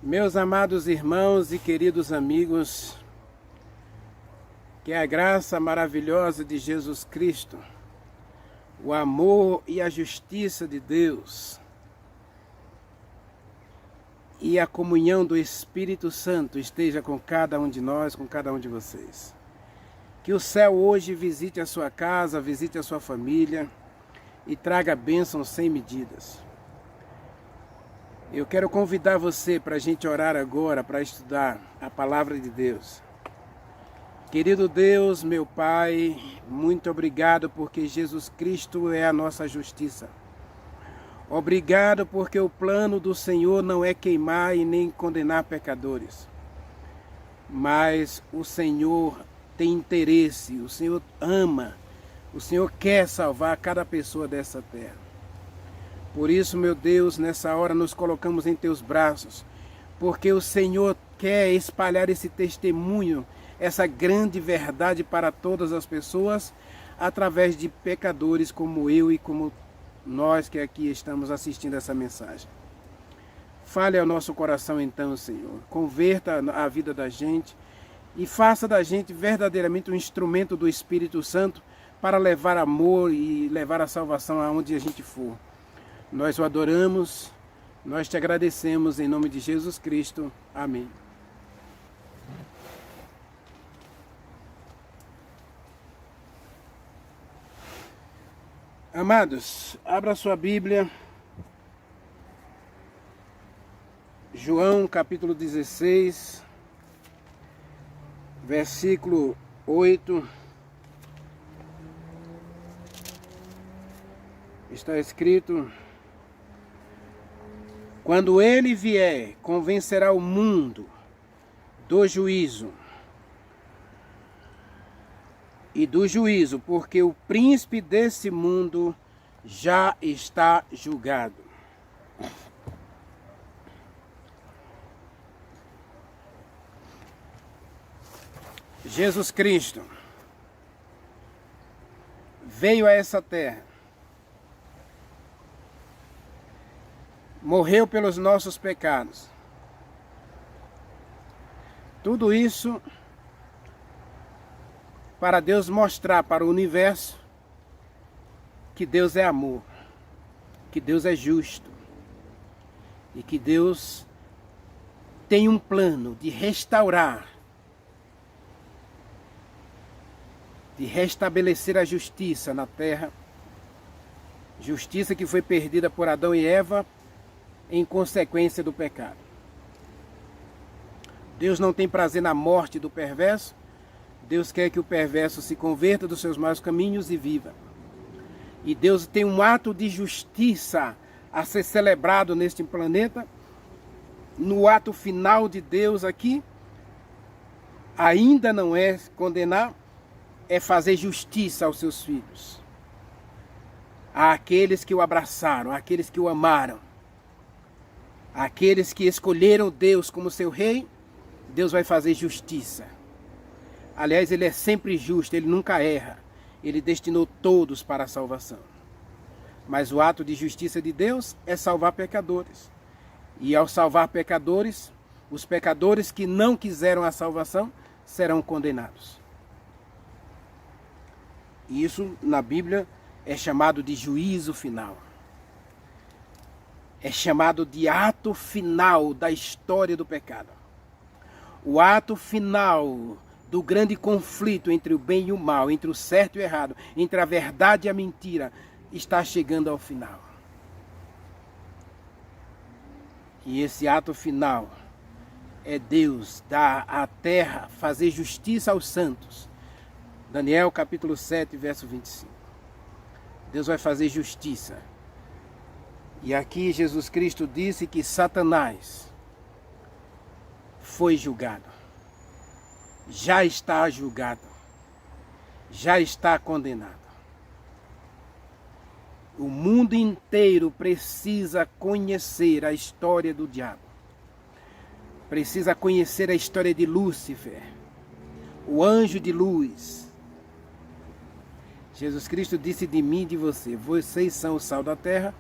Meus amados irmãos e queridos amigos, que a graça maravilhosa de Jesus Cristo, o amor e a justiça de Deus e a comunhão do Espírito Santo esteja com cada um de nós, com cada um de vocês. Que o céu hoje visite a sua casa, visite a sua família e traga bênçãos sem medidas. Eu quero convidar você para a gente orar agora, para estudar a palavra de Deus. Querido Deus, meu Pai, muito obrigado porque Jesus Cristo é a nossa justiça. Obrigado porque o plano do Senhor não é queimar e nem condenar pecadores. Mas o Senhor tem interesse, o Senhor ama, o Senhor quer salvar cada pessoa dessa terra. Por isso, meu Deus, nessa hora nos colocamos em teus braços, porque o Senhor quer espalhar esse testemunho, essa grande verdade para todas as pessoas, através de pecadores como eu e como nós que aqui estamos assistindo essa mensagem. Fale ao nosso coração então, Senhor, converta a vida da gente e faça da gente verdadeiramente um instrumento do Espírito Santo para levar amor e levar a salvação aonde a gente for. Nós o adoramos, nós te agradecemos em nome de Jesus Cristo. Amém. Amados, abra sua Bíblia. João capítulo 16, versículo 8. Está escrito: quando ele vier, convencerá o mundo do juízo e do juízo, porque o príncipe desse mundo já está julgado. Jesus Cristo veio a essa terra, morreu pelos nossos pecados. Tudo isso para Deus mostrar para o universo que Deus é amor, que Deus é justo e que Deus tem um plano de restaurar, de restabelecer a justiça na terra, justiça que foi perdida por Adão e Eva em consequência do pecado. Deus não tem prazer na morte do perverso. Deus quer que o perverso se converta dos seus maus caminhos e viva. E Deus tem um ato de justiça a ser celebrado neste planeta. No ato final de Deus aqui, ainda não é condenar, é fazer justiça aos seus filhos. Àqueles que o abraçaram, àqueles que o amaram. Aqueles que escolheram Deus como seu rei, Deus vai fazer justiça. Aliás, ele é sempre justo, ele nunca erra. Ele destinou todos para a salvação. Mas o ato de justiça de Deus é salvar pecadores. E ao salvar pecadores, os pecadores que não quiseram a salvação serão condenados. E isso na Bíblia é chamado de juízo final. É chamado de ato final da história do pecado. O ato final do grande conflito entre o bem e o mal, entre o certo e o errado, entre a verdade e a mentira, está chegando ao final. E esse ato final é Deus dar à terra, fazer justiça aos santos. Daniel capítulo 7, verso 25. Deus vai fazer justiça. E aqui Jesus Cristo disse que Satanás foi julgado. Já está julgado. Já está condenado. O mundo inteiro precisa conhecer a história do diabo. Precisa conhecer a história de Lúcifer, o anjo de luz. Jesus Cristo disse de mim e de você: vocês são o sal da terra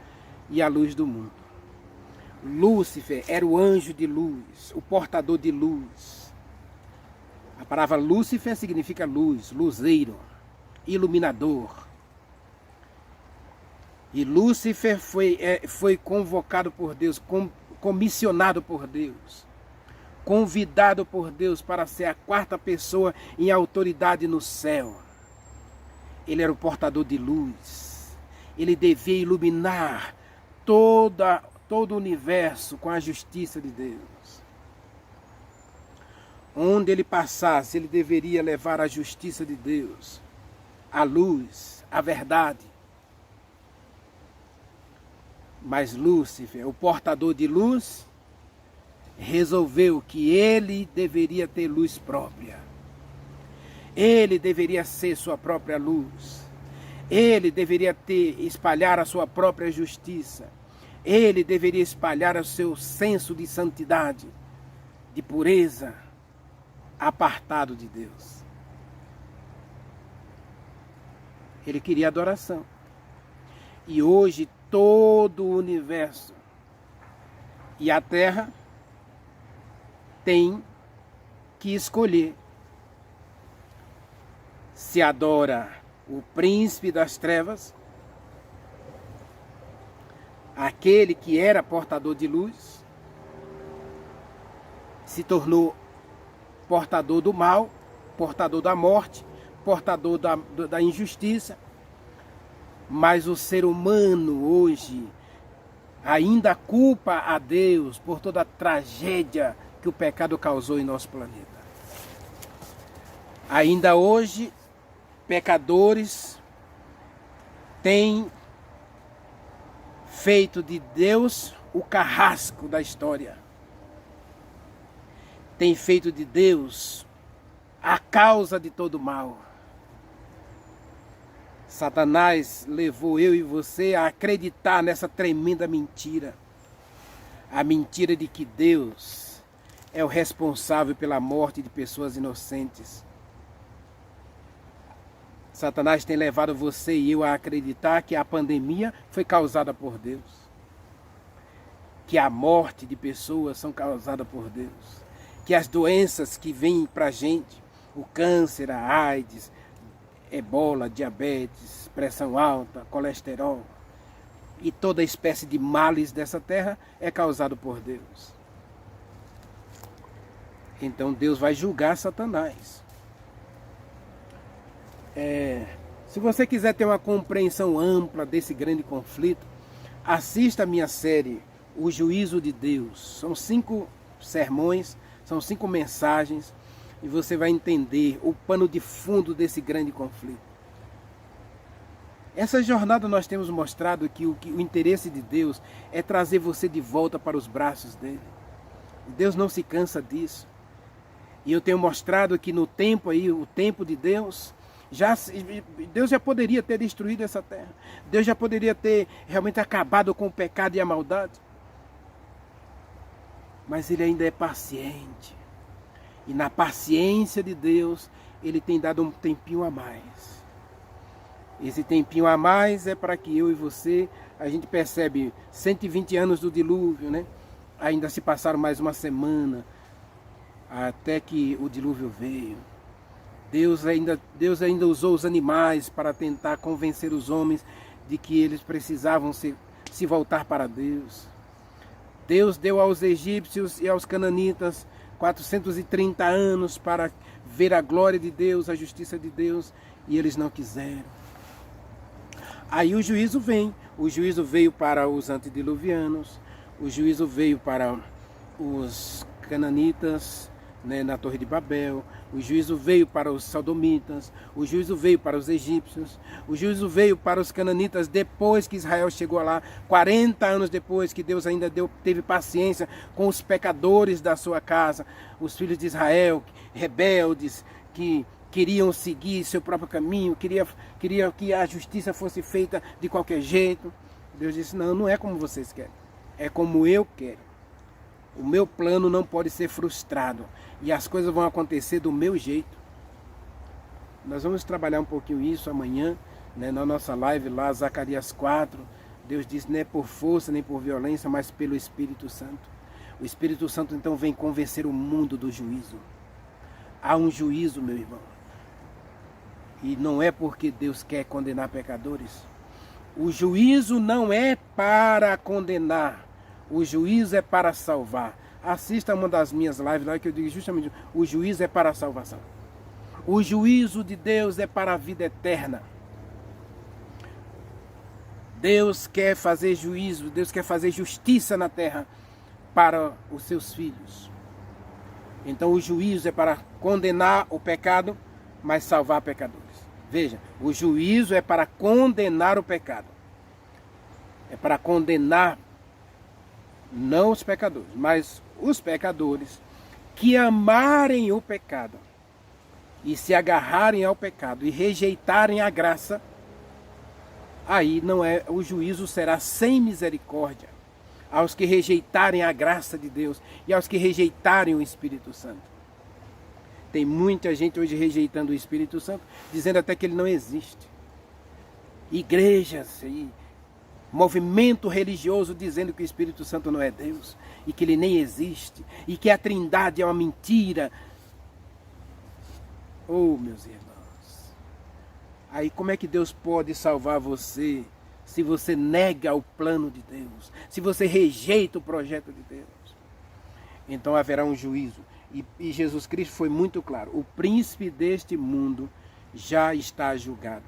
e a luz do mundo. Lúcifer era o anjo de luz, o portador de luz. A palavra Lúcifer significa luz, luzeiro, iluminador. E Lúcifer foi convocado por Deus, comissionado por Deus, convidado por Deus para ser a quarta pessoa em autoridade no céu. Ele era o portador de luz. Ele devia iluminar todo o universo com a justiça de Deus. Onde ele passasse, ele deveria levar a justiça de Deus, a luz, a verdade. Mas Lúcifer, o portador de luz, resolveu que ele deveria ter luz própria. Ele deveria ser sua própria luz. Ele deveria espalhar a sua própria justiça. Ele deveria espalhar o seu senso de santidade, de pureza, apartado de Deus. Ele queria adoração. E hoje todo o universo e a terra tem que escolher se adora o príncipe das trevas, aquele que era portador de luz, se tornou portador do mal, portador da morte, portador da injustiça. Mas o ser humano hoje ainda culpa a Deus por toda a tragédia que o pecado causou em nosso planeta. Ainda hoje, pecadores têm feito de Deus o carrasco da história. Têm feito de Deus a causa de todo mal. Satanás levou eu e você a acreditar nessa tremenda mentira. A mentira de que Deus é o responsável pela morte de pessoas inocentes. Satanás tem levado você e eu a acreditar que a pandemia foi causada por Deus. Que a morte de pessoas são causadas por Deus. Que as doenças que vêm para a gente, o câncer, a AIDS, ebola, diabetes, pressão alta, colesterol e toda espécie de males dessa terra é causado por Deus. Então Deus vai julgar Satanás. Se você quiser ter uma compreensão ampla desse grande conflito, assista a minha série O Juízo de Deus. São 5 sermões, são 5 mensagens, e você vai entender o pano de fundo desse grande conflito. Essa jornada nós temos mostrado que o interesse de Deus é trazer você de volta para os braços dele. Deus não se cansa disso. E eu tenho mostrado que no tempo aí, o tempo de Deus, Deus já poderia ter destruído essa terra. Deus já poderia ter realmente acabado com o pecado e a maldade. Mas ele ainda é paciente. E na paciência de Deus, ele tem dado um tempinho a mais. Esse tempinho a mais é para que eu e você, a gente percebe 120 anos do dilúvio, né? Ainda se passaram mais uma semana, até que o dilúvio veio. Deus ainda usou os animais para tentar convencer os homens de que eles precisavam se voltar para Deus. Deus deu aos egípcios e aos cananitas 430 anos para ver a glória de Deus, a justiça de Deus, e eles não quiseram. Aí o juízo vem. O juízo veio para os antediluvianos, o juízo veio para os cananitas, né, na Torre de Babel, o juízo veio para os sodomitas, o juízo veio para os egípcios, o juízo veio para os cananitas depois que Israel chegou lá, 40 anos depois que Deus ainda teve paciência com os pecadores da sua casa, os filhos de Israel, rebeldes, que queriam seguir seu próprio caminho, queria que a justiça fosse feita de qualquer jeito. Deus disse, não é como vocês querem, é como eu quero. O meu plano não pode ser frustrado. E as coisas vão acontecer do meu jeito. Nós vamos trabalhar um pouquinho isso amanhã, né, na nossa live lá, Zacarias 4. Deus diz, não é por força nem por violência, mas pelo Espírito Santo. O Espírito Santo então vem convencer o mundo do juízo. Há um juízo, meu irmão. E não é porque Deus quer condenar pecadores. O juízo não é para condenar. O juízo é para salvar. Assista uma das minhas lives lá que eu digo justamente, o juízo é para a salvação. O juízo de Deus é para a vida eterna. Deus quer fazer juízo, Deus quer fazer justiça na terra para os seus filhos. Então o juízo é para condenar o pecado, mas salvar pecadores. Veja, o juízo é para condenar o pecado. É para condenar não os pecadores, mas os pecadores que amarem o pecado e se agarrarem ao pecado e rejeitarem a graça. Aí não é, o juízo será sem misericórdia aos que rejeitarem a graça de Deus e aos que rejeitarem o Espírito Santo. Tem muita gente hoje rejeitando o Espírito Santo, dizendo até que ele não existe. Igrejas e movimento religioso dizendo que o Espírito Santo não é Deus e que ele nem existe e que a Trindade é uma mentira. Oh, meus irmãos. Aí como é que Deus pode salvar você se você nega o plano de Deus? Se você rejeita o projeto de Deus? Então haverá um juízo. E Jesus Cristo foi muito claro. O príncipe deste mundo já está julgado.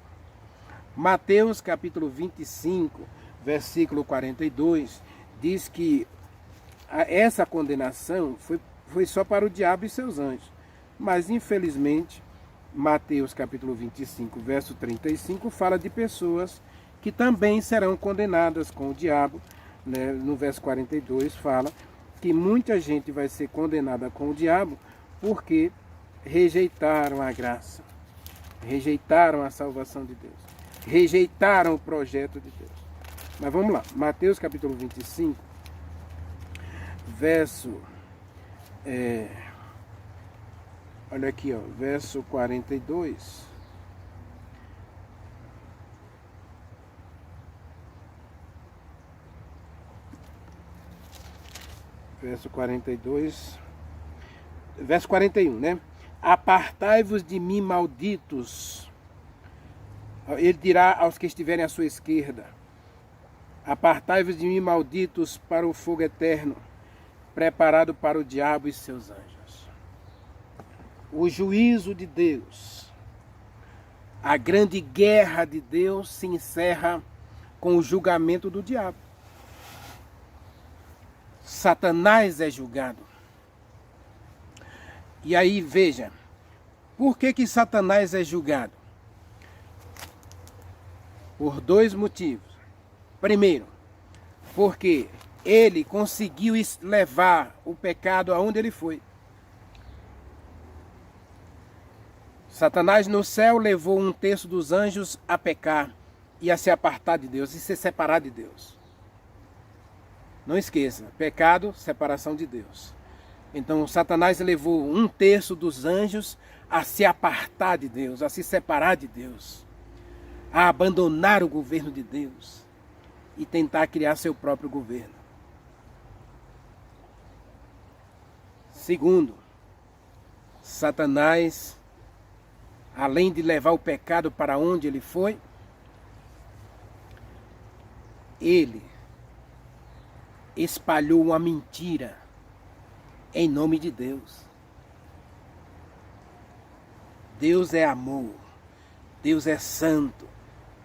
Mateus capítulo 25, versículo 42, diz que essa condenação foi só para o diabo e seus anjos. Mas infelizmente, Mateus capítulo 25, verso 35, fala de pessoas que também serão condenadas com o diabo. Né? No verso 42 fala que muita gente vai ser condenada com o diabo porque rejeitaram a graça, rejeitaram a salvação de Deus, rejeitaram o projeto de Deus. Mas vamos lá, Mateus capítulo 25, verso... olha aqui, ó, verso 42. Verso 42. Verso 41, né? Apartai-vos de mim, malditos. Ele dirá aos que estiverem à sua esquerda: apartai-vos de mim, malditos, para o fogo eterno, preparado para o diabo e seus anjos. O juízo de Deus, a grande guerra de Deus se encerra com o julgamento do diabo. Satanás é julgado. E aí veja, por que Satanás é julgado? Por dois motivos. Primeiro, porque ele conseguiu levar o pecado aonde ele foi. Satanás no céu levou 1/3 dos anjos a pecar e a se apartar de Deus e se separar de Deus. Não esqueça, pecado, separação de Deus. Então Satanás levou 1/3 dos anjos a se apartar de Deus, a se separar de Deus, a abandonar o governo de Deus e tentar criar seu próprio governo. Segundo, Satanás, além de levar o pecado para onde ele foi, ele espalhou uma mentira em nome de Deus. Deus é amor, Deus é santo,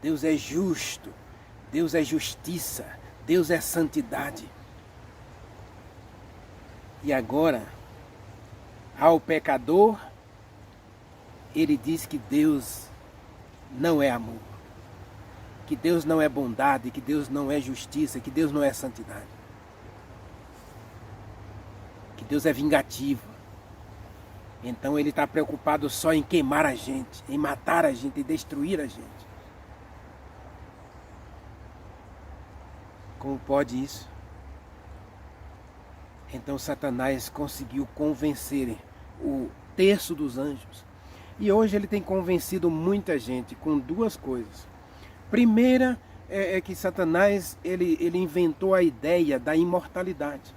Deus é justo, Deus é justiça, Deus é santidade. E agora, ao pecador, ele diz que Deus não é amor, que Deus não é bondade, que Deus não é justiça, que Deus não é santidade. Que Deus é vingativo. Então ele está preocupado só em queimar a gente, em matar a gente, em destruir a gente. Como pode isso? Então Satanás conseguiu convencer 1/3 dos anjos. E hoje ele tem convencido muita gente com duas coisas. Primeira, é que Satanás ele inventou a ideia da imortalidade.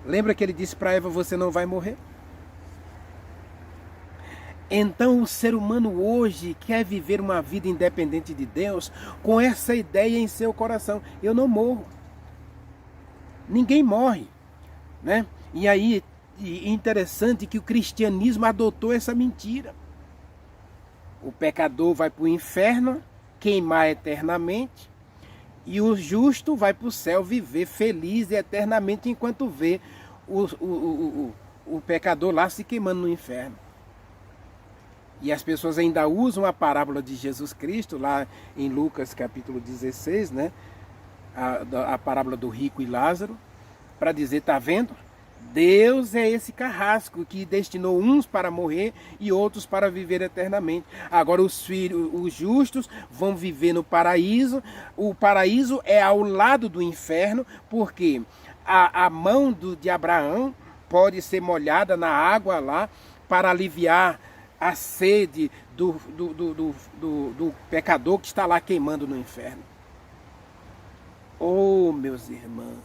Lembra que ele disse para Eva, você não vai morrer? Então o ser humano hoje quer viver uma vida independente de Deus com essa ideia em seu coração. Eu não morro. Ninguém morre, né? E aí, interessante que o cristianismo adotou essa mentira. O pecador vai para o inferno, queimar eternamente, e o justo vai para o céu viver feliz eternamente enquanto vê o pecador lá se queimando no inferno. E as pessoas ainda usam a parábola de Jesus Cristo, lá em Lucas capítulo 16, né? A parábola do rico e Lázaro, para dizer, está vendo? Deus é esse carrasco que destinou uns para morrer e outros para viver eternamente. Agora os justos vão viver no paraíso. O paraíso é ao lado do inferno, porque a mão de Abraão pode ser molhada na água lá para aliviar a sede do pecador que está lá queimando no inferno. Oh, meus irmãos,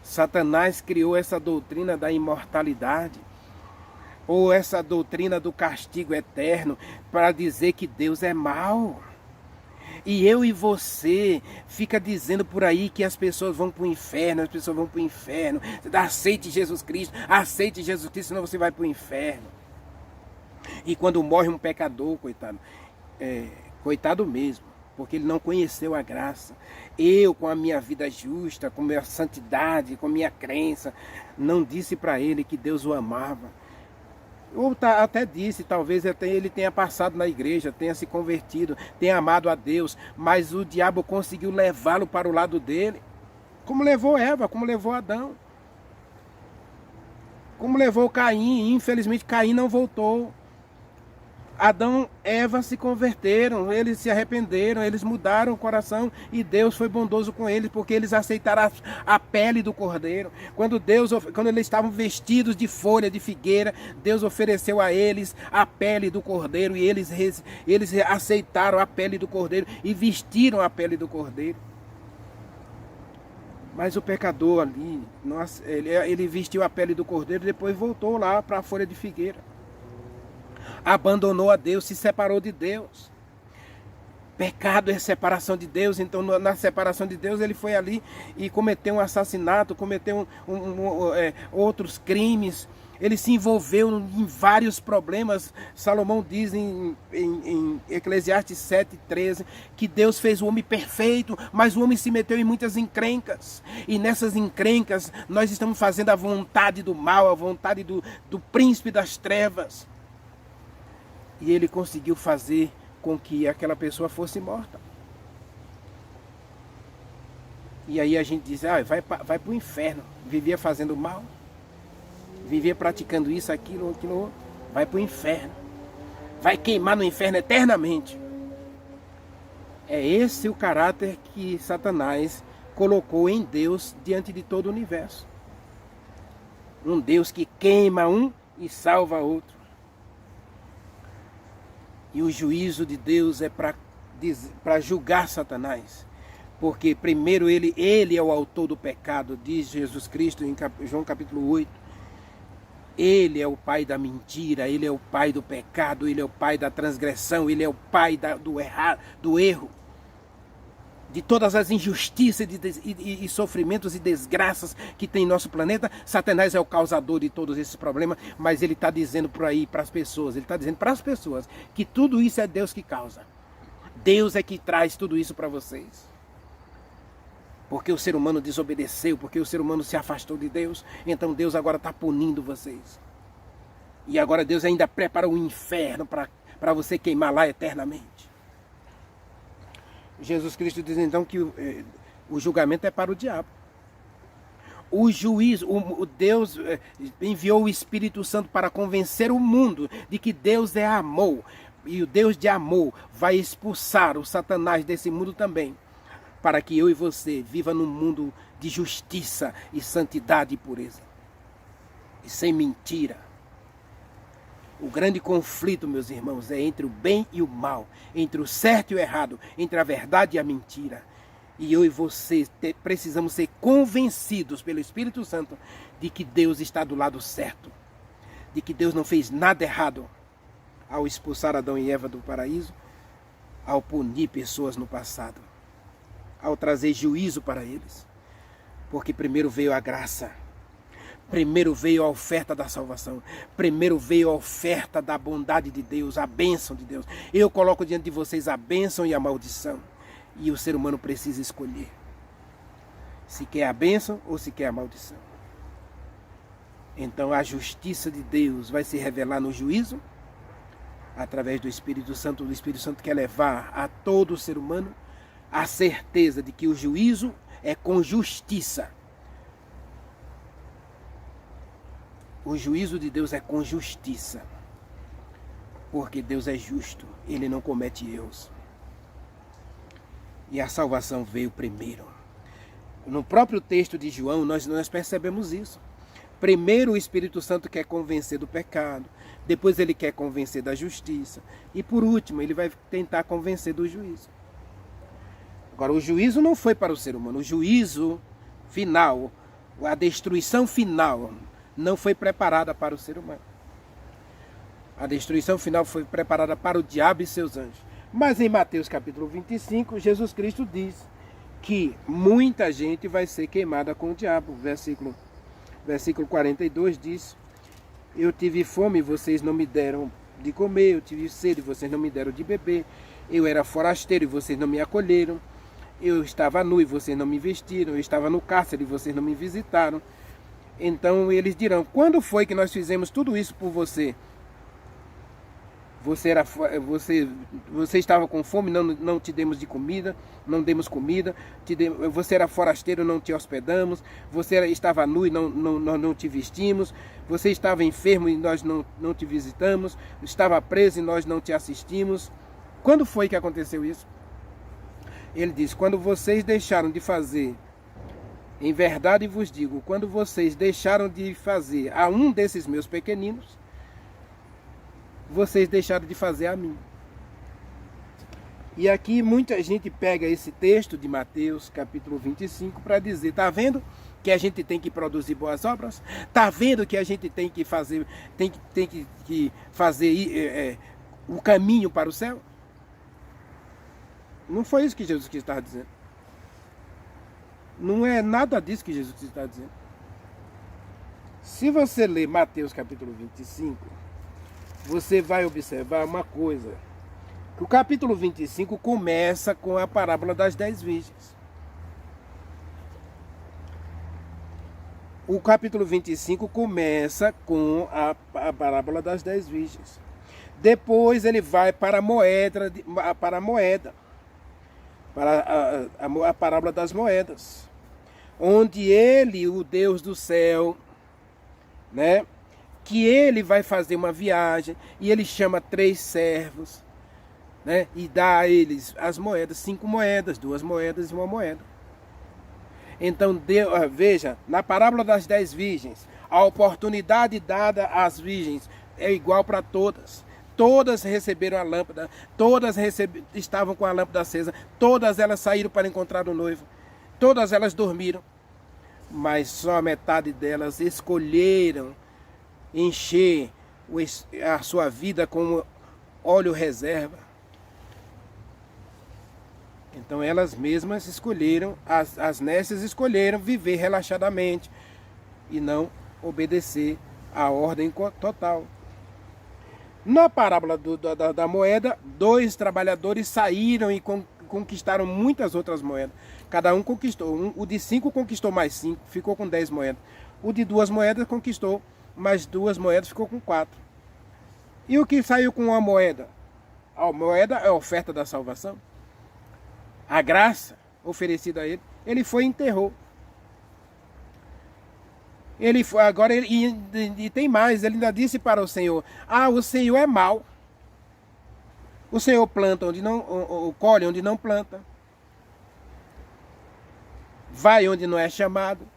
Satanás criou essa doutrina da imortalidade, ou essa doutrina do castigo eterno, para dizer que Deus é mau. E eu e você fica dizendo por aí que as pessoas vão para o inferno, as pessoas vão para o inferno. Aceite Jesus Cristo, senão você vai para o inferno. E quando morre um pecador, coitado, coitado mesmo, porque ele não conheceu a graça. Eu, com a minha vida justa, com a minha santidade, com a minha crença, não disse para ele que Deus o amava. Ou até disse, talvez ele tenha passado na igreja, tenha se convertido, tenha amado a Deus, mas o diabo conseguiu levá-lo para o lado dele, como levou Eva, como levou Adão, como levou Caim. Infelizmente Caim não voltou. Adão e Eva se converteram, eles se arrependeram, eles mudaram o coração e Deus foi bondoso com eles, porque eles aceitaram a pele do cordeiro. Quando eles estavam vestidos de folha de figueira, Deus ofereceu a eles a pele do cordeiro e eles aceitaram a pele do cordeiro e vestiram a pele do cordeiro. Mas o pecador ali, ele vestiu a pele do cordeiro e depois voltou lá para a folha de figueira. Abandonou a Deus, se separou de Deus. Pecado é separação de Deus. Então na separação de Deus ele foi ali e cometeu um assassinato, cometeu outros crimes. Ele se envolveu em vários problemas. Salomão diz em Eclesiastes 7:13 que Deus fez o homem perfeito, mas o homem se meteu em muitas encrencas. E nessas encrencas nós estamos fazendo a vontade do mal, a vontade do príncipe das trevas. E ele conseguiu fazer com que aquela pessoa fosse morta. E aí a gente diz, vai para o inferno. Vivia fazendo mal, vivia praticando isso, aquilo, vai para o inferno. Vai queimar no inferno eternamente. É esse o caráter que Satanás colocou em Deus diante de todo o universo. Um Deus que queima um e salva outro. E o juízo de Deus é para julgar Satanás. Porque primeiro ele é o autor do pecado, diz Jesus Cristo em João capítulo 8. Ele é o pai da mentira, ele é o pai do pecado, ele é o pai da transgressão, ele é o pai do erro. De todas as injustiças e sofrimentos e desgraças que tem em nosso planeta, Satanás é o causador de todos esses problemas, mas ele está dizendo por aí para as pessoas, que tudo isso é Deus que causa. Deus é que traz tudo isso para vocês. Porque o ser humano desobedeceu, porque o ser humano se afastou de Deus, então Deus agora está punindo vocês. E agora Deus ainda prepara o inferno para você queimar lá eternamente. Jesus Cristo diz então que o julgamento é para o diabo. O juiz, Deus enviou o Espírito Santo para convencer o mundo de que Deus é amor. E o Deus de amor vai expulsar o Satanás desse mundo também. Para que eu e você viva num mundo de justiça e santidade e pureza. E sem mentira. O grande conflito, meus irmãos, é entre o bem e o mal, entre o certo e o errado, entre a verdade e a mentira. E eu e você precisamos ser convencidos pelo Espírito Santo de que Deus está do lado certo, de que Deus não fez nada errado ao expulsar Adão e Eva do paraíso, ao punir pessoas no passado, ao trazer juízo para eles. Porque primeiro veio a graça, primeiro veio a oferta da salvação, primeiro veio a oferta da bondade de Deus, a bênção de Deus. Eu coloco diante de vocês a bênção e a maldição. E o ser humano precisa escolher se quer a bênção ou se quer a maldição. Então a justiça de Deus vai se revelar no juízo, através do Espírito Santo. O Espírito Santo quer levar a todo ser humano a certeza de que o juízo é com justiça. O juízo de Deus é com justiça. Porque Deus é justo, Ele não comete erros. E a salvação veio primeiro. No próprio texto de João, nós percebemos isso. Primeiro o Espírito Santo quer convencer do pecado, depois ele quer convencer da justiça, e por último ele vai tentar convencer do juízo. Agora, o juízo não foi para o ser humano, o juízo final, a destruição final, não foi preparada para o ser humano. A destruição final foi preparada para o diabo e seus anjos. Mas em Mateus capítulo 25, Jesus Cristo diz que muita gente vai ser queimada com o diabo. Versículo 42 diz: eu tive fome e vocês não me deram de comer, eu tive sede e vocês não me deram de beber, eu era forasteiro e vocês não me acolheram, eu estava nu e vocês não me vestiram, eu estava no cárcere e vocês não me visitaram. Então eles dirão: quando foi que nós fizemos tudo isso por você? Você estava com fome, não te demos de comida, não demos comida. Você era forasteiro, não te hospedamos. Você estava nu e nós não te vestimos. Você estava enfermo e nós não te visitamos. Estava preso e nós não te assistimos. Quando foi que aconteceu isso? Ele diz: quando vocês deixaram de fazer, em verdade vos digo, quando vocês deixaram de fazer a um desses meus pequeninos, vocês deixaram de fazer a mim. E aqui muita gente pega esse texto de Mateus capítulo 25 para dizer: tá vendo que a gente tem que produzir boas obras? Tá vendo que a gente tem que fazer, o caminho para o céu? Não foi isso que Jesus Cristo estava dizendo. Não é nada disso que Jesus Cristo está dizendo. Se você ler Mateus capítulo 25, você vai observar uma coisa, que o capítulo 25 começa com a parábola das 10 virgens. O capítulo 25 começa com a parábola das 10 virgens. Depois ele vai para a parábola das moedas, onde ele, o Deus do céu, né, que ele vai fazer uma viagem e ele chama 3 servos, né, e dá a eles as moedas, 5 moedas, 2 moedas e 1 moeda. Então, veja, na parábola das 10 virgens, a oportunidade dada às virgens é igual para todas. Todas receberam a lâmpada, todas estavam com a lâmpada acesa, todas elas saíram para encontrar o noivo, todas elas dormiram, mas só a metade delas escolheram encher a sua vida com óleo reserva. Então elas mesmas escolheram, as nécias escolheram viver relaxadamente e não obedecer à ordem total. Na parábola da moeda, 2 trabalhadores saíram e conquistaram muitas outras moedas. Cada um conquistou. O de 5 conquistou mais 5, ficou com 10 moedas. O de 2 moedas conquistou mais 2 moedas, ficou com 4. E o que saiu com 1 moeda? A moeda é a oferta da salvação. A graça oferecida a ele, ele foi e enterrou. Ele foi, agora e tem mais, ele ainda disse para o Senhor: o Senhor é mau. O Senhor planta onde não, colhe onde não planta. Vai onde não é chamado.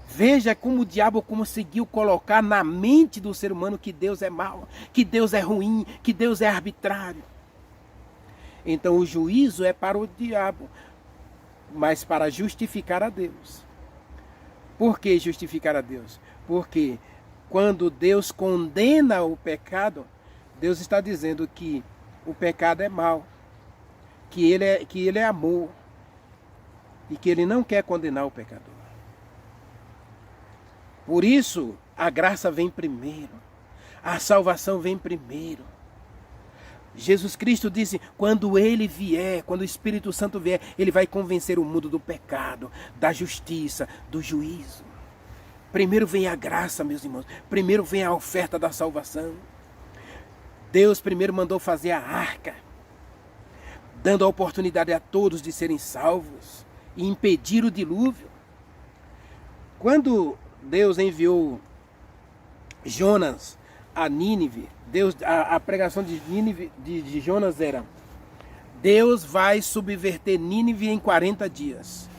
Veja como o diabo conseguiu colocar na mente do ser humano que Deus é mau, que Deus é ruim, que Deus é arbitrário. Então o juízo é para o diabo, mas para justificar a Deus. Por que justificar a Deus? Porque quando Deus condena o pecado, Deus está dizendo que o pecado é mau, que ele é amor e que ele não quer condenar o pecador. Por isso, a graça vem primeiro, a salvação vem primeiro. Jesus Cristo disse, quando ele vier, quando o Espírito Santo vier, ele vai convencer o mundo do pecado, da justiça, do juízo. Primeiro vem a graça, meus irmãos. Primeiro vem a oferta da salvação. Deus primeiro mandou fazer a arca, dando a oportunidade a todos de serem salvos e impedir o dilúvio. Quando Deus enviou Jonas a Nínive, a pregação de Nínive, de Jonas era: Deus vai subverter Nínive em 40 dias.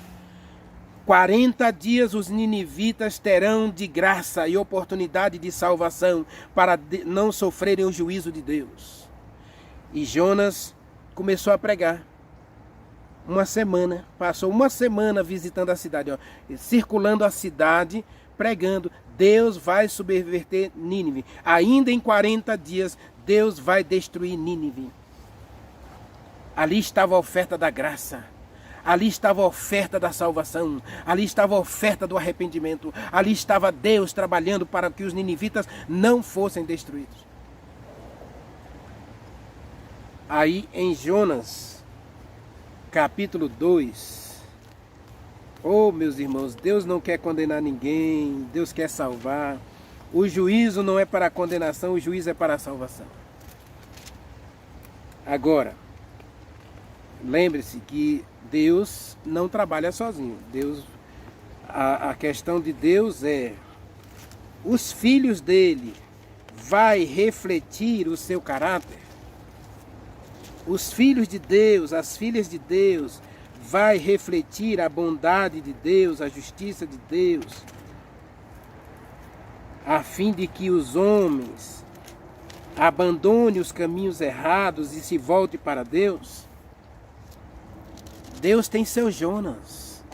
40 dias os ninivitas terão de graça e oportunidade de salvação para não sofrerem o juízo de Deus. E Jonas começou a pregar. Passou uma semana visitando a cidade, circulando a cidade, pregando. Deus vai subverter Nínive. Ainda em 40 dias, Deus vai destruir Nínive. Ali estava a oferta da graça. Ali estava a oferta da salvação. Ali estava a oferta do arrependimento. Ali estava Deus trabalhando para que os ninivitas não fossem destruídos. Aí em Jonas, capítulo 2... Oh, meus irmãos, Deus não quer condenar ninguém, Deus quer salvar. O juízo não é para a condenação, o juízo é para a salvação. Agora, lembre-se que Deus não trabalha sozinho. A questão de Deus é: os filhos dele vai refletir o seu caráter? Os filhos de Deus, as filhas de Deus, vai refletir a bondade de Deus, a justiça de Deus, a fim de que os homens abandonem os caminhos errados e se voltem para Deus? Deus tem seu Jonas.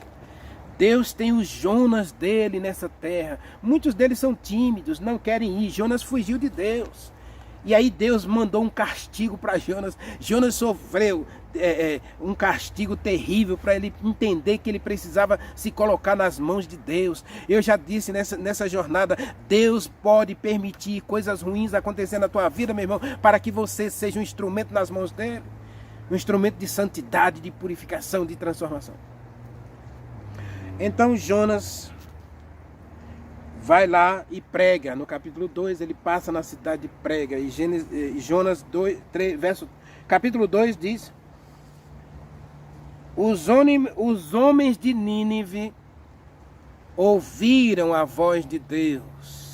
Deus tem os Jonas dele nessa terra. Muitos deles são tímidos, não querem ir. Jonas fugiu de Deus. E aí Deus mandou um castigo para Jonas. Jonas sofreu um castigo terrível para ele entender que ele precisava se colocar nas mãos de Deus. Eu já disse nessa jornada, Deus pode permitir coisas ruins acontecer na tua vida, meu irmão, para que você seja um instrumento nas mãos dele. Um instrumento de santidade, de purificação, de transformação. Então Jonas vai lá e prega. No capítulo 2 ele passa na cidade e prega. E Jonas 2, 3, capítulo 2 diz: os homens de Nínive ouviram a voz de Deus.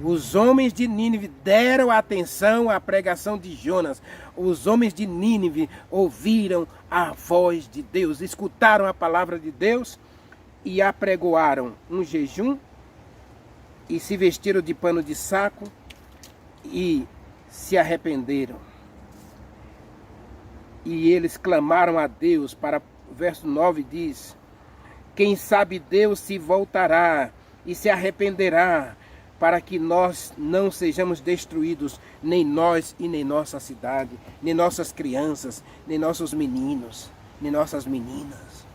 Os homens de Nínive deram atenção à pregação de Jonas. Os homens de Nínive ouviram a voz de Deus, escutaram a palavra de Deus e apregoaram um jejum e se vestiram de pano de saco e se arrependeram. E eles clamaram a Deus. O verso 9 diz: quem sabe Deus se voltará e se arrependerá, para que nós não sejamos destruídos, nem nós e nem nossa cidade, nem nossas crianças, nem nossos meninos, nem nossas meninas.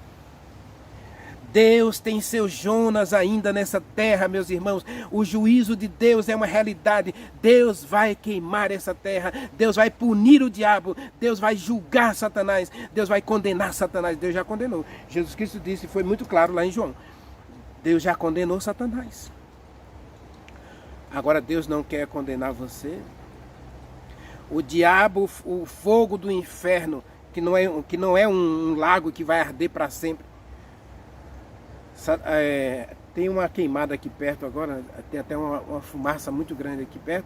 Deus tem seu Jonas ainda nessa terra, meus irmãos. O juízo de Deus é uma realidade. Deus vai queimar essa terra. Deus vai punir o diabo. Deus vai julgar Satanás. Deus vai condenar Satanás. Deus já condenou. Jesus Cristo disse, foi muito claro lá em João: Deus já condenou Satanás. Agora Deus não quer condenar você. O diabo, o fogo do inferno, que não é um lago que vai arder para sempre. Tem uma queimada aqui perto agora, tem até uma fumaça muito grande aqui perto.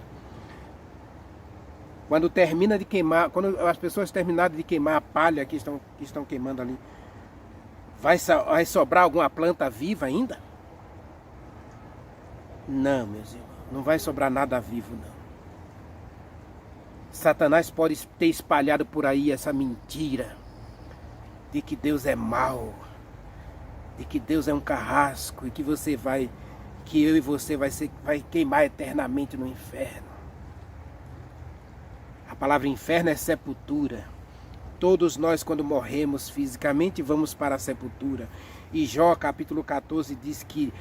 Quando termina de queimar, quando as pessoas terminarem de queimar a palha que estão queimando ali, vai sobrar alguma planta viva ainda? Não, meus irmãos, não vai sobrar nada vivo, não. Satanás pode ter espalhado por aí essa mentira de que Deus é mau, de que Deus é um carrasco e que eu e você vai queimar eternamente no inferno. A palavra inferno é sepultura. Todos nós, quando morremos fisicamente, vamos para a sepultura. E Jó, capítulo 14, diz que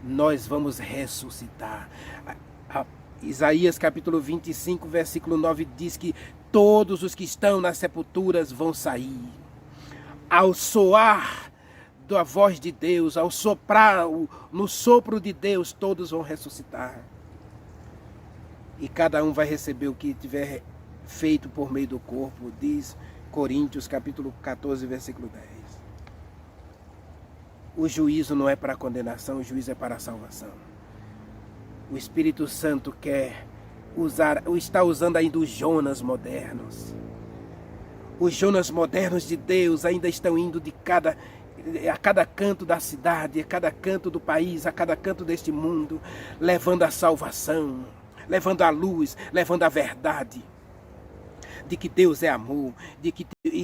nós vamos ressuscitar. Isaías, capítulo 25, versículo 9, diz que todos os que estão nas sepulturas vão sair. Ao soar da voz de Deus, ao soprar, no sopro de Deus, todos vão ressuscitar. E cada um vai receber o que tiver feito por meio do corpo, diz Coríntios, capítulo 14, versículo 10. O juízo não é para condenação, o juízo é para a salvação. O Espírito Santo está usando ainda os Jonas modernos. Os Jonas modernos de Deus ainda estão indo a cada canto da cidade, a cada canto do país, a cada canto deste mundo, levando a salvação, levando a luz, levando a verdade de que Deus é amor, e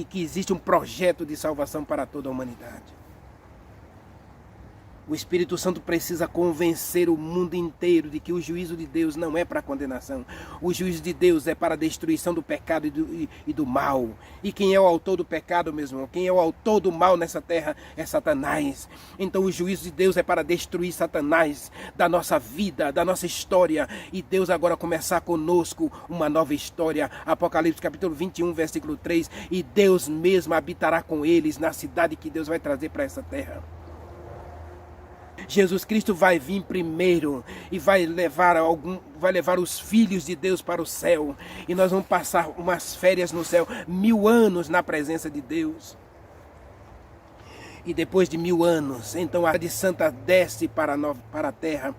que existe um projeto de salvação para toda a humanidade. O Espírito Santo precisa convencer o mundo inteiro de que o juízo de Deus não é para condenação. O juízo de Deus é para a destruição do pecado e do mal. E quem é o autor do pecado, meu irmão? Quem é o autor do mal nessa terra é Satanás. Então o juízo de Deus é para destruir Satanás da nossa vida, da nossa história. E Deus agora começar conosco uma nova história. Apocalipse capítulo 21, versículo 3. E Deus mesmo habitará com eles na cidade que Deus vai trazer para essa terra. Jesus Cristo vai vir primeiro e vai levar os filhos de Deus para o céu. E nós vamos passar umas férias no céu, 1000 anos na presença de Deus. E depois de 1000 anos, então a de Santa desce para a terra.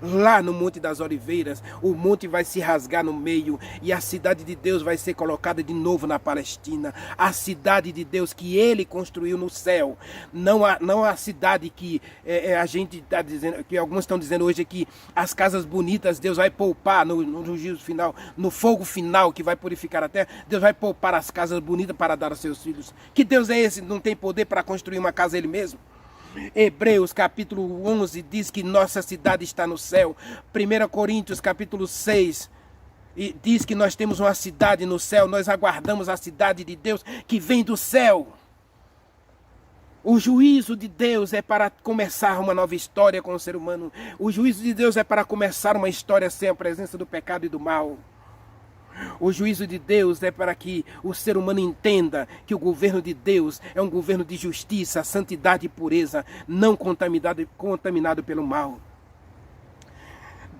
Lá no Monte das Oliveiras, o monte vai se rasgar no meio e a cidade de Deus vai ser colocada de novo na Palestina. A cidade de Deus que Ele construiu no céu. Não a cidade que a gente está dizendo, que alguns estão dizendo hoje que as casas bonitas Deus vai poupar no juízo final, no fogo final que vai purificar a terra. Deus vai poupar as casas bonitas para dar aos seus filhos. Que Deus é esse? Não tem poder para construir uma casa Ele mesmo? Hebreus capítulo 11 diz que nossa cidade está no céu. 1 Coríntios capítulo 6 diz que nós temos uma cidade no céu. Nós aguardamos a cidade de Deus que vem do céu. O juízo de Deus é para começar uma nova história com o ser humano. O juízo de Deus é para começar uma história sem a presença do pecado e do mal. O juízo de Deus é para que o ser humano entenda que o governo de Deus é um governo de justiça, santidade e pureza, não contaminado pelo mal.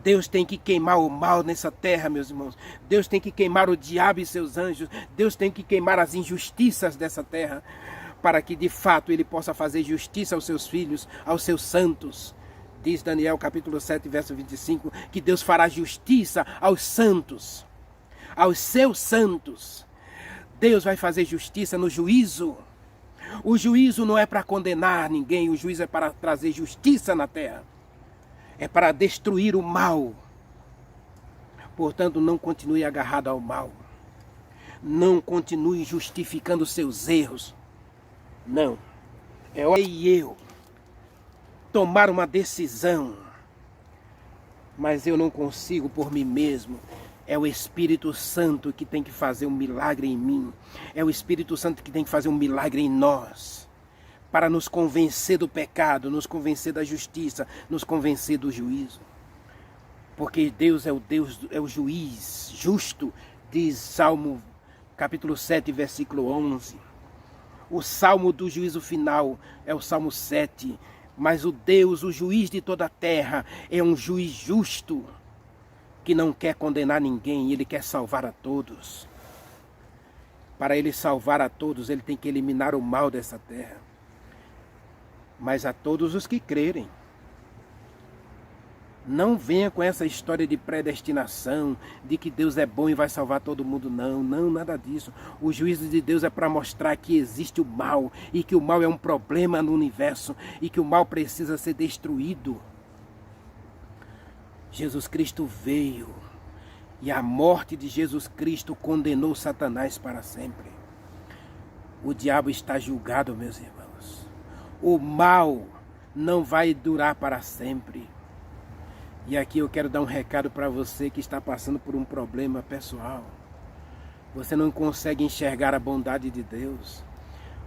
Deus tem que queimar o mal nessa terra, meus irmãos. Deus tem que queimar o diabo e seus anjos. Deus tem que queimar as injustiças dessa terra, para que de fato Ele possa fazer justiça aos seus filhos, aos seus santos. Diz Daniel capítulo 7, verso 25, que Deus fará justiça aos santos. Aos seus santos. Deus vai fazer justiça no juízo. O juízo não é para condenar ninguém, o juízo é para trazer justiça na terra. É para destruir o mal. Portanto, não continue agarrado ao mal. Não continue justificando seus erros. Não. É hora de eu tomar uma decisão. Mas eu não consigo por mim mesmo. É o Espírito Santo que tem que fazer um milagre em mim. É o Espírito Santo que tem que fazer um milagre em nós. Para nos convencer do pecado, nos convencer da justiça, nos convencer do juízo. Porque Deus é o juiz justo, diz Salmo capítulo 7, versículo 11. O salmo do juízo final é o Salmo 7. Mas o Deus, o juiz de toda a terra, é um juiz justo, que não quer condenar ninguém, Ele quer salvar a todos. Para Ele salvar a todos, Ele tem que eliminar o mal dessa terra. Mas a todos os que crerem. Não venha com essa história de predestinação, de que Deus é bom e vai salvar todo mundo. Não, nada disso. O juízo de Deus é para mostrar que existe o mal, e que o mal é um problema no universo, e que o mal precisa ser destruído. Jesus Cristo veio e a morte de Jesus Cristo condenou Satanás para sempre. O diabo está julgado, meus irmãos. O mal não vai durar para sempre. E aqui eu quero dar um recado para você que está passando por um problema pessoal. Você não consegue enxergar a bondade de Deus.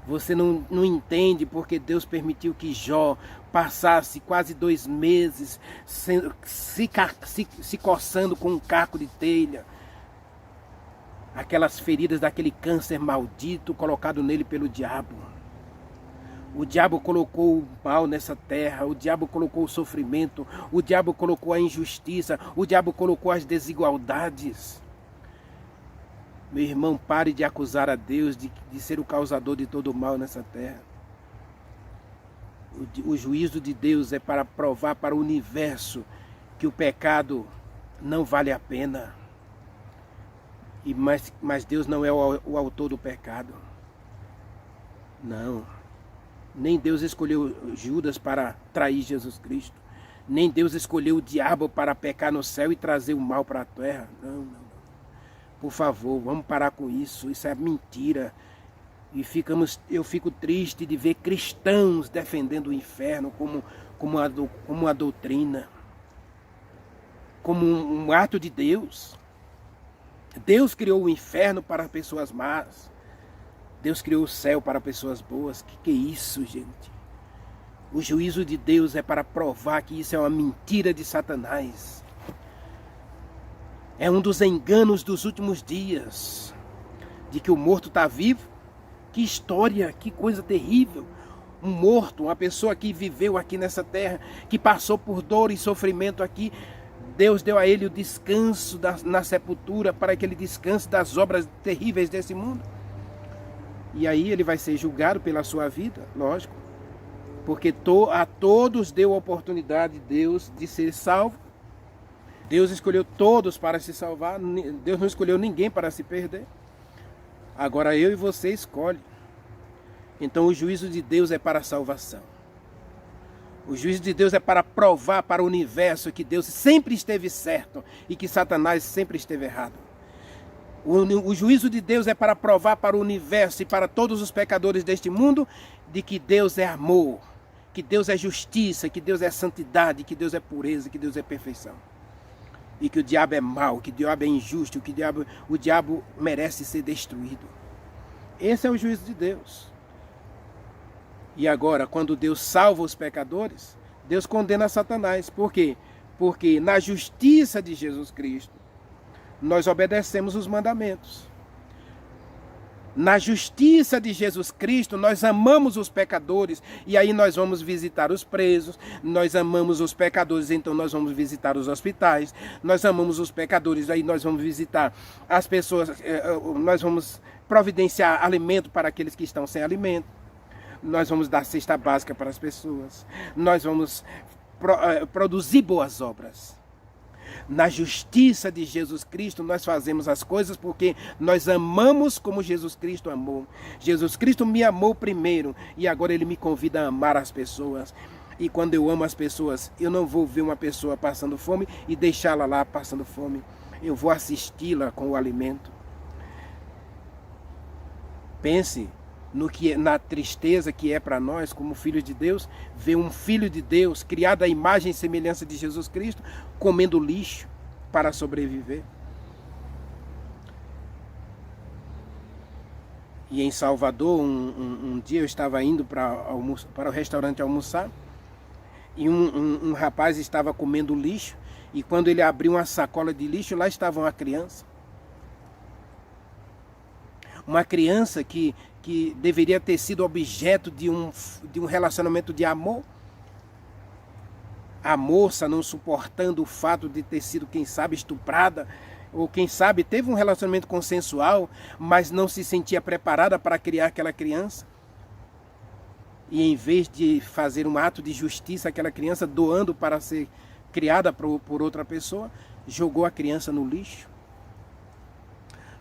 Você não entende porque Deus permitiu que Jó passasse quase 2 meses se coçando com um caco de telha. Aquelas feridas daquele câncer maldito colocado nele pelo diabo. O diabo colocou o mal nessa terra, o diabo colocou o sofrimento, o diabo colocou a injustiça, o diabo colocou as desigualdades. Meu irmão, pare de acusar a Deus de ser o causador de todo o mal nessa terra. O juízo de Deus é para provar para o universo que o pecado não vale a pena. Mas Deus não é o autor do pecado. Não. Nem Deus escolheu Judas para trair Jesus Cristo. Nem Deus escolheu o diabo para pecar no céu e trazer o mal para a terra. Não. Por favor, vamos parar com isso. Isso é mentira. E eu fico triste de ver cristãos defendendo o inferno como uma doutrina. Como um ato de Deus. Deus criou o inferno para pessoas más. Deus criou o céu para pessoas boas. Que é isso, gente? O juízo de Deus é para provar que isso é uma mentira de Satanás. É um dos enganos dos últimos dias. De que o morto está vivo. Que história, que coisa terrível. Um morto, uma pessoa que viveu aqui nessa terra, que passou por dor e sofrimento aqui. Deus deu a ele o descanso na sepultura para que ele descanse das obras terríveis desse mundo. E aí ele vai ser julgado pela sua vida, lógico. Porque a todos deu a oportunidade, Deus, de ser salvo. Deus escolheu todos para se salvar. Deus não escolheu ninguém para se perder. Agora eu e você escolhem. Então o juízo de Deus é para a salvação. O juízo de Deus é para provar para o universo que Deus sempre esteve certo e que Satanás sempre esteve errado. O juízo de Deus é para provar para o universo e para todos os pecadores deste mundo de que Deus é amor, que Deus é justiça, que Deus é santidade, que Deus é pureza, que Deus é perfeição. E que o diabo é mau, que o diabo é injusto, que o diabo merece ser destruído. Esse é o juízo de Deus. E agora, quando Deus salva os pecadores, Deus condena Satanás. Por quê? Porque na justiça de Jesus Cristo, nós obedecemos os mandamentos. Na justiça de Jesus Cristo, nós amamos os pecadores, e aí nós vamos visitar os presos. Nós amamos os pecadores, então nós vamos visitar os hospitais. Nós amamos os pecadores, aí nós vamos visitar as pessoas, nós vamos providenciar alimento para aqueles que estão sem alimento. Nós vamos dar cesta básica para as pessoas. Nós vamos produzir boas obras. Na justiça de Jesus Cristo, nós fazemos as coisas porque nós amamos como Jesus Cristo amou. Jesus Cristo me amou primeiro e agora Ele me convida a amar as pessoas. E quando eu amo as pessoas, eu não vou ver uma pessoa passando fome e deixá-la lá passando fome. Eu vou assisti-la com o alimento. Pense na tristeza que é para nós, como filhos de Deus, ver um filho de Deus, criado à imagem e semelhança de Jesus Cristo, comendo lixo para sobreviver. E em Salvador, um dia eu estava indo para o restaurante almoçar, e um rapaz estava comendo lixo, e quando ele abriu uma sacola de lixo, lá estava uma criança. Uma criança que deveria ter sido objeto de um relacionamento de amor. A moça não suportando o fato de ter sido, quem sabe, estuprada, ou quem sabe teve um relacionamento consensual, mas não se sentia preparada para criar aquela criança. E em vez de fazer um ato de justiça, aquela criança doando para ser criada por outra pessoa, jogou a criança no lixo.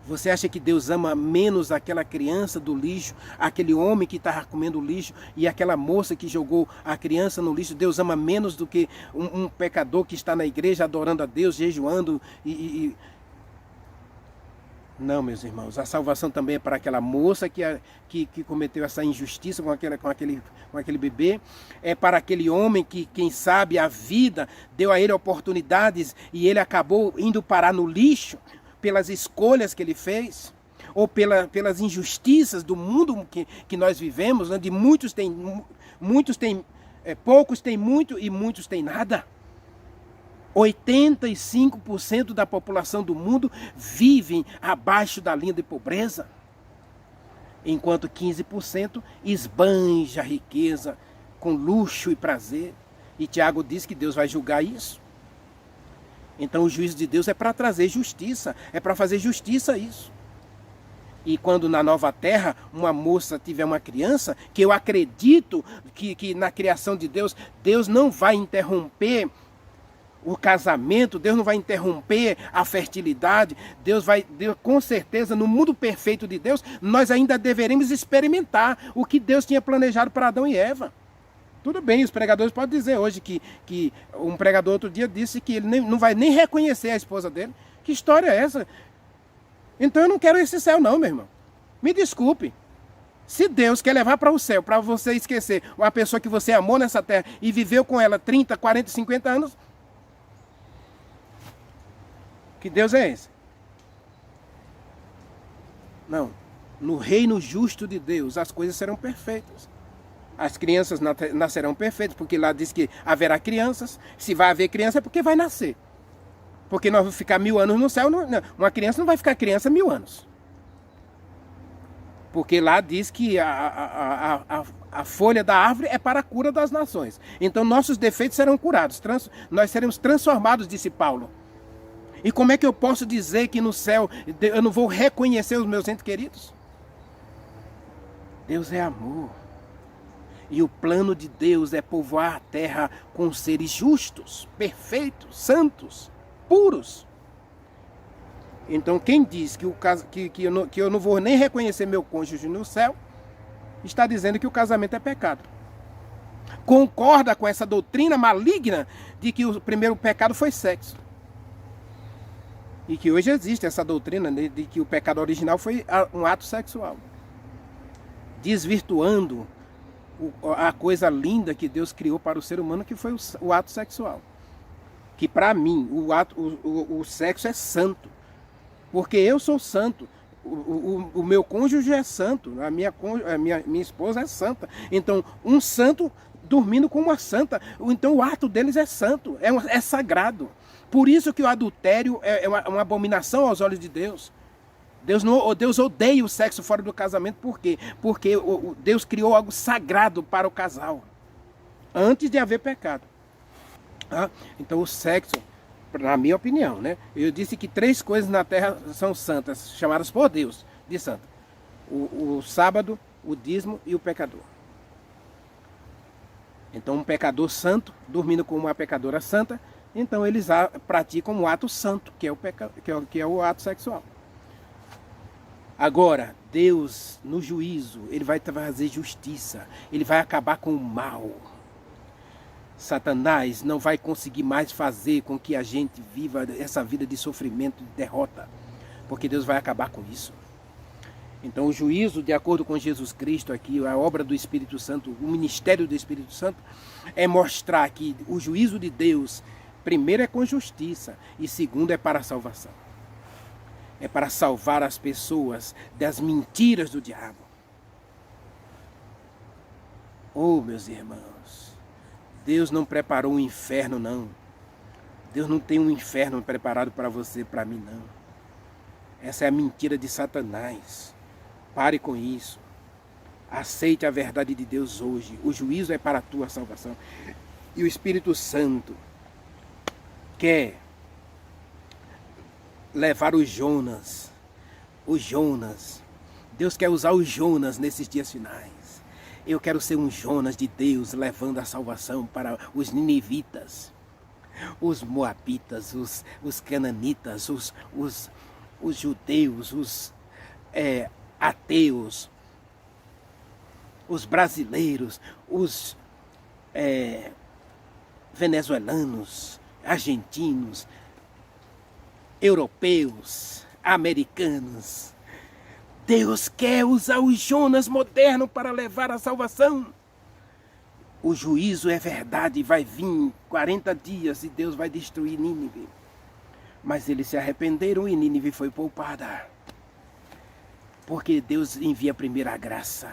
Você acha que Deus ama menos aquela criança do lixo, aquele homem que estava comendo lixo e aquela moça que jogou a criança no lixo? Deus ama menos do que um pecador que está na igreja adorando a Deus, jejuando Não, meus irmãos, a salvação também é para aquela moça que cometeu essa injustiça com aquele bebê. É para aquele homem que, quem sabe, a vida deu a ele oportunidades e ele acabou indo parar no lixo pelas escolhas que ele fez, ou pelas injustiças do mundo que nós vivemos, onde poucos têm muito e muitos têm nada. 85% da população do mundo vivem abaixo da linha de pobreza, enquanto 15% esbanja a riqueza com luxo e prazer. E Tiago diz que Deus vai julgar isso. Então o juízo de Deus é para trazer justiça, é para fazer justiça a isso. E quando na nova terra uma moça tiver uma criança, que eu acredito que na criação de Deus, Deus não vai interromper o casamento, Deus não vai interromper a fertilidade, Deus com certeza, no mundo perfeito de Deus, nós ainda deveremos experimentar o que Deus tinha planejado para Adão e Eva. Tudo bem, os pregadores podem dizer hoje que um pregador outro dia disse que ele não vai nem reconhecer a esposa dele. Que história é essa? Então eu não quero esse céu não, meu irmão. Me desculpe. Se Deus quer levar para o céu, para você esquecer uma pessoa que você amou nessa terra e viveu com ela 30, 40, 50 anos, que Deus é esse? Não. No reino justo de Deus, as coisas serão perfeitas. As crianças nascerão perfeitas, porque lá diz que haverá crianças. Se vai haver criança é porque vai nascer. Porque nós vamos ficar 1000 anos no céu. Uma criança não vai ficar criança 1000 anos. Porque lá diz que a folha da árvore é para a cura das nações. Então nossos defeitos serão curados. Nós seremos transformados, disse Paulo. E como é que eu posso dizer que no céu eu não vou reconhecer os meus entes queridos? Deus é amor. E o plano de Deus é povoar a terra com seres justos, perfeitos, santos, puros. Então quem diz que eu não vou nem reconhecer meu cônjuge no céu, está dizendo que o casamento é pecado. Concorda com essa doutrina maligna de que o primeiro pecado foi sexo. E que hoje existe essa doutrina de que o pecado original foi um ato sexual. Desvirtuando a coisa linda que Deus criou para o ser humano, que foi o ato sexual. Que para mim, o sexo é santo. Porque eu sou santo. O meu cônjuge é santo. A minha esposa é santa. Então, um santo dormindo com uma santa. Então, o ato deles é santo. É sagrado. Por isso que o adultério é uma abominação aos olhos de Deus. Deus odeia o sexo fora do casamento. Por quê? Porque Deus criou algo sagrado para o casal. Antes de haver pecado. Então o sexo, na minha opinião, né? Eu disse que 3 coisas na terra são santas, chamadas por Deus de santa. O sábado, o dízimo e o pecador. Então um pecador santo, dormindo com uma pecadora santa, então eles praticam um ato santo, que é o ato sexual. Agora, Deus, no juízo, Ele vai trazer justiça. Ele vai acabar com o mal. Satanás não vai conseguir mais fazer com que a gente viva essa vida de sofrimento, de derrota. Porque Deus vai acabar com isso. Então, o juízo, de acordo com Jesus Cristo aqui, a obra do Espírito Santo, o ministério do Espírito Santo, é mostrar que o juízo de Deus, primeiro é com justiça e segundo é para a salvação. É para salvar as pessoas das mentiras do diabo. Oh, meus irmãos, Deus não preparou um inferno, não. Deus não tem um inferno preparado para você, para mim, não. Essa é a mentira de Satanás. Pare com isso. Aceite a verdade de Deus hoje. O juízo é para a tua salvação. E o Espírito Santo quer levar os Jonas. Deus quer usar os Jonas nesses dias finais. Eu quero ser um Jonas de Deus, levando a salvação para os ninivitas, os moabitas, os cananitas, os judeus, os ateus, os brasileiros, os venezuelanos, argentinos, europeus, americanos. Deus quer usar o Jonas moderno para levar a salvação. O juízo é verdade, vai vir 40 dias e Deus vai destruir Nínive. Mas eles se arrependeram e Nínive foi poupada. Porque Deus envia primeiro a graça.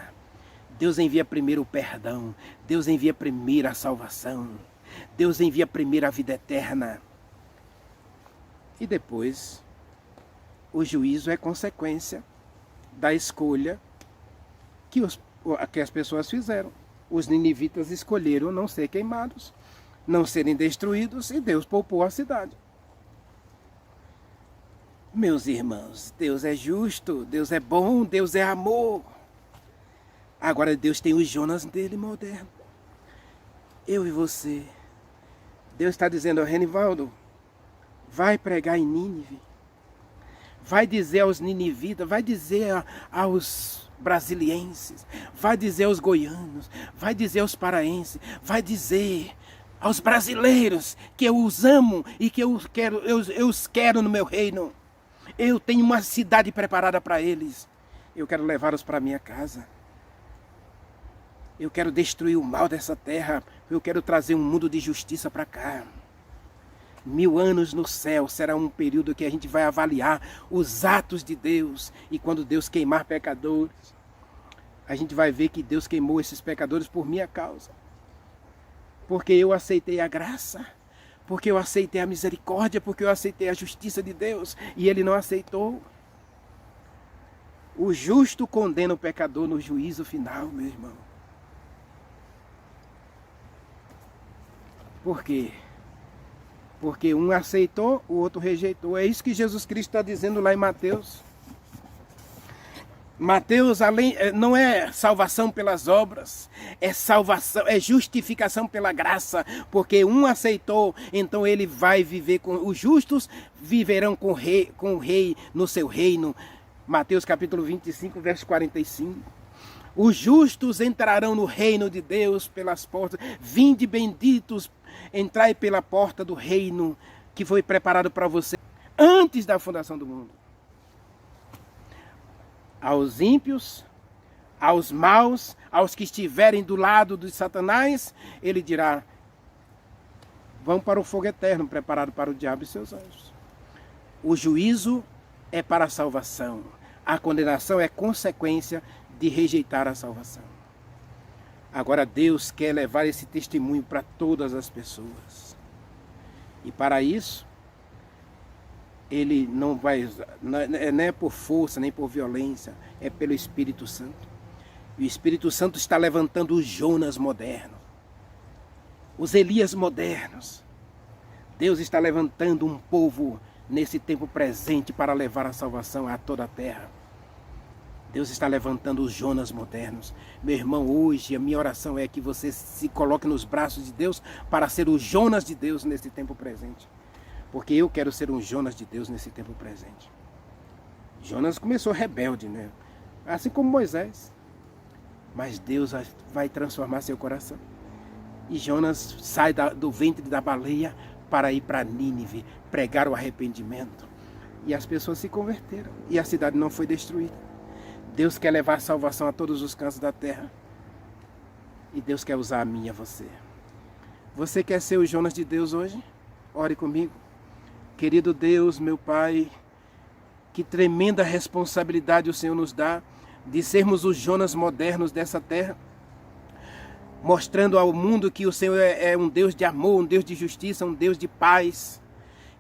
Deus envia primeiro o perdão. Deus envia primeiro a salvação. Deus envia primeiro a vida eterna. E depois, o juízo é consequência da escolha que as pessoas fizeram. Os ninivitas escolheram não ser queimados, não serem destruídos, e Deus poupou a cidade. Meus irmãos, Deus é justo, Deus é bom, Deus é amor. Agora Deus tem o Jonas dele moderno. Eu e você. Deus está dizendo, Renivaldo, vai pregar em Nínive. Vai dizer aos ninivitas, vai dizer aos brasilienses, vai dizer aos goianos, vai dizer aos paraenses, vai dizer aos brasileiros que eu os amo e que eu os quero no meu reino. Eu tenho uma cidade preparada para eles. Eu quero levá-los para a minha casa. Eu quero destruir o mal dessa terra. Eu quero trazer um mundo de justiça para cá. 1000 anos no céu será um período que a gente vai avaliar os atos de Deus. E quando Deus queimar pecadores, a gente vai ver que Deus queimou esses pecadores por minha causa. Porque eu aceitei a graça, porque eu aceitei a misericórdia, porque eu aceitei a justiça de Deus. E Ele não aceitou. O justo condena o pecador no juízo final, meu irmão. Por quê? Porque um aceitou, o outro rejeitou. É isso que Jesus Cristo está dizendo lá em Mateus. Mateus não é salvação pelas obras, é salvação, é justificação pela graça, porque um aceitou, então ele vai viver com os justos, viverão com o rei no seu reino. Mateus capítulo 25, verso 45. Os justos entrarão no reino de Deus pelas portas. Vinde benditos, entrai pela porta do reino que foi preparado para você antes da fundação do mundo. Aos ímpios, aos maus, aos que estiverem do lado de Satanás, ele dirá, vão para o fogo eterno preparado para o diabo e seus anjos. O juízo é para a salvação. A condenação é consequência de rejeitar a salvação. Agora Deus quer levar esse testemunho para todas as pessoas. E para isso, Ele não é por força, nem por violência, é pelo Espírito Santo. E o Espírito Santo está levantando os Jonas modernos, os Elias modernos. Deus está levantando um povo nesse tempo presente para levar a salvação a toda a terra. Deus está levantando os Jonas modernos. Meu irmão, hoje a minha oração é que você se coloque nos braços de Deus para ser o Jonas de Deus nesse tempo presente. Porque eu quero ser um Jonas de Deus nesse tempo presente. Jonas começou rebelde, né? Assim como Moisés. Mas Deus vai transformar seu coração. E Jonas sai do ventre da baleia para ir para Nínive, pregar o arrependimento. E as pessoas se converteram. E a cidade não foi destruída. Deus quer levar salvação a todos os cantos da terra. E Deus quer usar a mim e a você. Você quer ser o Jonas de Deus hoje? Ore comigo. Querido Deus, meu Pai, que tremenda responsabilidade o Senhor nos dá de sermos os Jonas modernos dessa terra, mostrando ao mundo que o Senhor é um Deus de amor, um Deus de justiça, um Deus de paz,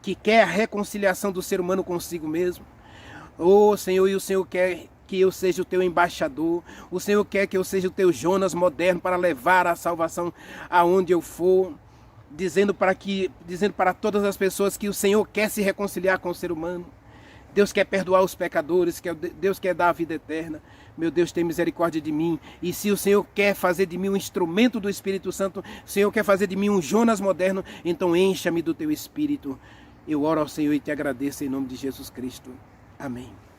que quer a reconciliação do ser humano consigo mesmo. Oh, Senhor, e o Senhor quer que eu seja o teu embaixador, o Senhor quer que eu seja o teu Jonas moderno para levar a salvação aonde eu for, dizendo para todas as pessoas que o Senhor quer se reconciliar com o ser humano. Deus quer perdoar os pecadores, Deus quer dar a vida eterna. Meu Deus, tem misericórdia de mim. E se o Senhor quer fazer de mim um instrumento do Espírito Santo, o Senhor quer fazer de mim um Jonas moderno, então encha-me do teu Espírito. Eu oro ao Senhor e te agradeço em nome de Jesus Cristo. Amém.